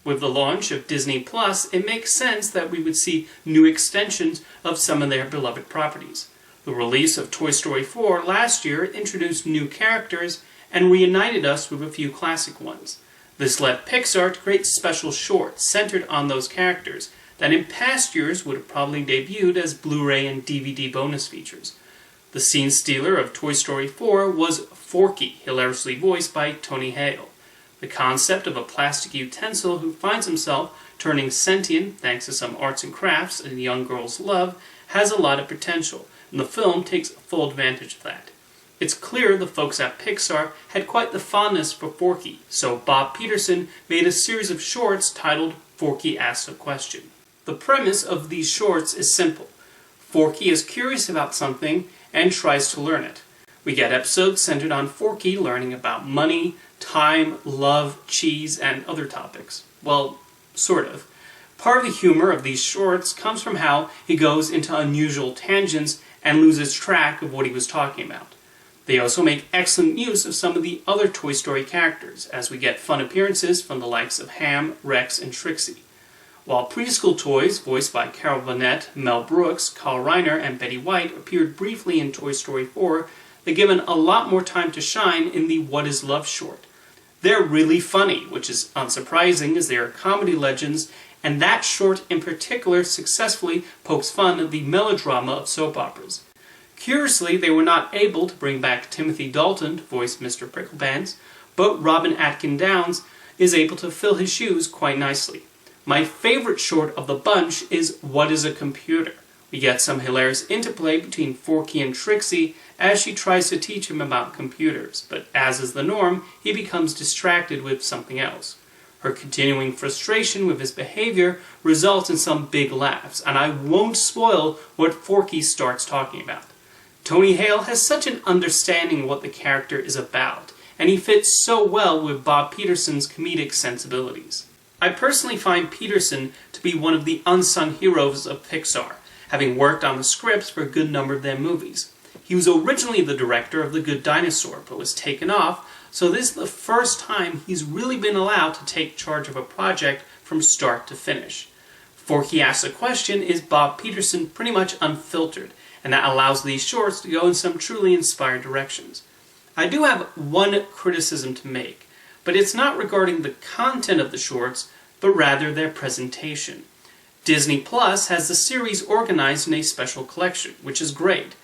With the launch of Disney Plus, it makes sense that we would see new extensions of some of their beloved properties. The release of Toy Story 4 last year introduced new characters and reunited us with a few classic ones. This led Pixar to create special shorts centered on those characters that in past years would have probably debuted as Blu-ray and DVD bonus features. The scene stealer of Toy Story 4 was Forky, hilariously voiced by Tony Hale. The concept of a plastic utensil who finds himself turning sentient thanks to some arts and crafts and a young girl's love has a lot of potential, and the film takes full advantage of that. It's clear the folks at Pixar had quite the fondness for Forky, so Bob Peterson made a series of shorts titled Forky Asks A Question. The premise of these shorts is simple. Forky is curious about something and tries to learn it. We get episodes centered on Forky learning about money, time, love, cheese, and other topics. Well, sort of. Part of the humor of these shorts comes from how he goes into unusual tangents and loses track of what he was talking about. They also make excellent use of some of the other Toy Story characters, as we get fun appearances from the likes of Ham, Rex, and Trixie. While preschool toys, voiced by Carol Burnett, Mel Brooks, Carl Reiner, and Betty White, appeared briefly in Toy Story 4, they're given a lot more time to shine in the What is Love short. They're really funny, which is unsurprising as they are comedy legends, and that short in particular successfully pokes fun at the melodrama of soap operas. Curiously, they were not able to bring back Timothy Dalton to voice Mr. Pricklepants, but Robin Atkin Downes is able to fill his shoes quite nicely. My favorite short of the bunch is What is a Computer? We get some hilarious interplay between Forky and Trixie as she tries to teach him about computers, but as is the norm, he becomes distracted with something else. Her continuing frustration with his behavior results in some big laughs, and I won't spoil what Forky starts talking about. Tony Hale has such an understanding of what the character is about, and he fits so well with Bob Peterson's comedic sensibilities. I personally find Peterson to be one of the unsung heroes of Pixar, having worked on the scripts for a good number of their movies. He was originally the director of The Good Dinosaur, but was taken off, so this is the first time he's really been allowed to take charge of a project from start to finish. Forky Asks A Question is Bob Peterson pretty much unfiltered, and that allows these shorts to go in some truly inspired directions. I do have one criticism to make, but it's not regarding the content of the shorts, but rather their presentation. Disney Plus has the series organized in a special collection, which is great.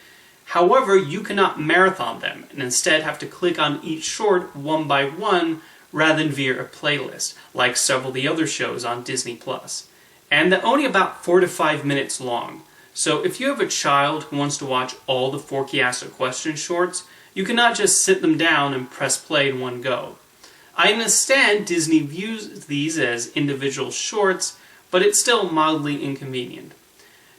However, you cannot marathon them, and instead have to click on each short one by one rather than via a playlist, like several of the other shows on Disney Plus. And they're only about 4 to 5 minutes long, so if you have a child who wants to watch all the Forky Asks A Question shorts, you cannot just sit them down and press play in one go. I understand Disney views these as individual shorts, but it's still mildly inconvenient.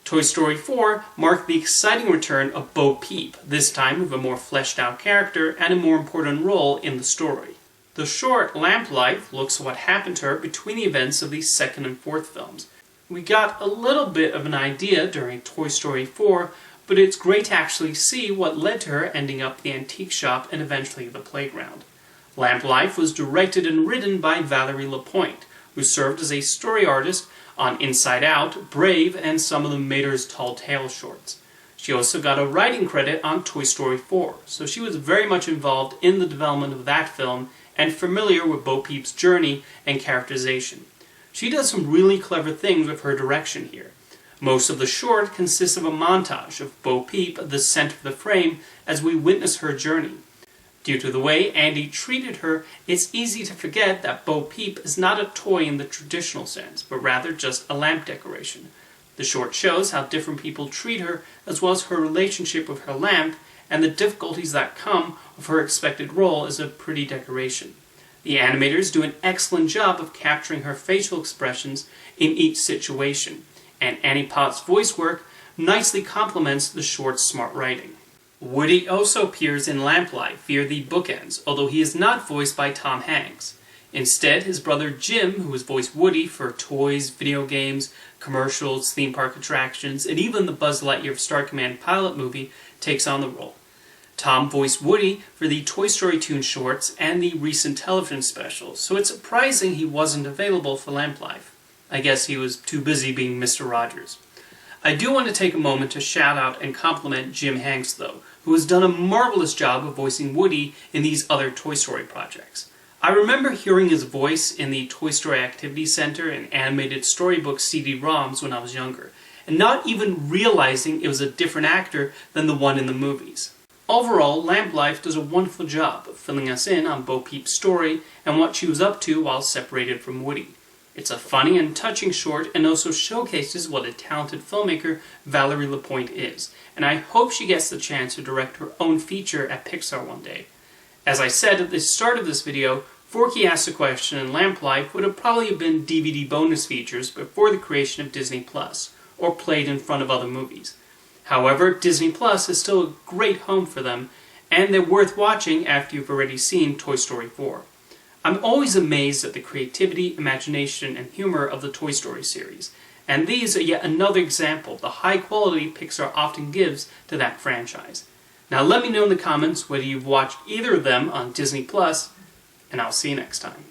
Toy Story 4 marked the exciting return of Bo Peep, this time with a more fleshed out character and a more important role in the story. The short Lamp Life looks at what happened to her between the events of the second and fourth films. We got a little bit of an idea during Toy Story 4, but it's great to actually see what led to her ending up the antique shop and eventually the playground. Lamp Life was directed and written by Valerie Lapointe, who served as a story artist on Inside Out, Brave, and some of the Mater's Tall Tale shorts. She also got a writing credit on Toy Story 4, so she was very much involved in the development of that film and familiar with Bo Peep's journey and characterization. She does some really clever things with her direction here. Most of the short consists of a montage of Bo Peep at the center of the frame as we witness her journey. Due to the way Andy treated her, it's easy to forget that Bo Peep is not a toy in the traditional sense, but rather just a lamp decoration. The short shows how different people treat her, as well as her relationship with her lamp, and the difficulties that come with her expected role as a pretty decoration. The animators do an excellent job of capturing her facial expressions in each situation, and Annie Potts' voice work nicely complements the short's smart writing. Woody also appears in Lamp Life via the bookends, although he is not voiced by Tom Hanks. Instead, his brother Jim, who has voiced Woody for toys, video games, commercials, theme park attractions, and even the Buzz Lightyear Star Command pilot movie, takes on the role. Tom voiced Woody for the Toy Story Toon shorts and the recent television specials, so it's surprising he wasn't available for Lamp Life. I guess he was too busy being Mr. Rogers. I do want to take a moment to shout out and compliment Jim Hanks, though, who has done a marvelous job of voicing Woody in these other Toy Story projects. I remember hearing his voice in the Toy Story Activity Center and animated storybook CD-ROMs when I was younger, and not even realizing it was a different actor than the one in the movies. Overall, Lamp Life does a wonderful job of filling us in on Bo Peep's story and what she was up to while separated from Woody. It's a funny and touching short and also showcases what a talented filmmaker Valerie Lapointe is, and I hope she gets the chance to direct her own feature at Pixar one day. As I said at the start of this video, Forky Asks A Question and Lamp Life would have probably been DVD bonus features before the creation of Disney+, or played in front of other movies. However, Disney Plus is still a great home for them, and they're worth watching after you've already seen Toy Story 4. I'm always amazed at the creativity, imagination, and humor of the Toy Story series, and these are yet another example of the high quality Pixar often gives to that franchise. Now let me know in the comments whether you've watched either of them on Disney Plus, and I'll see you next time.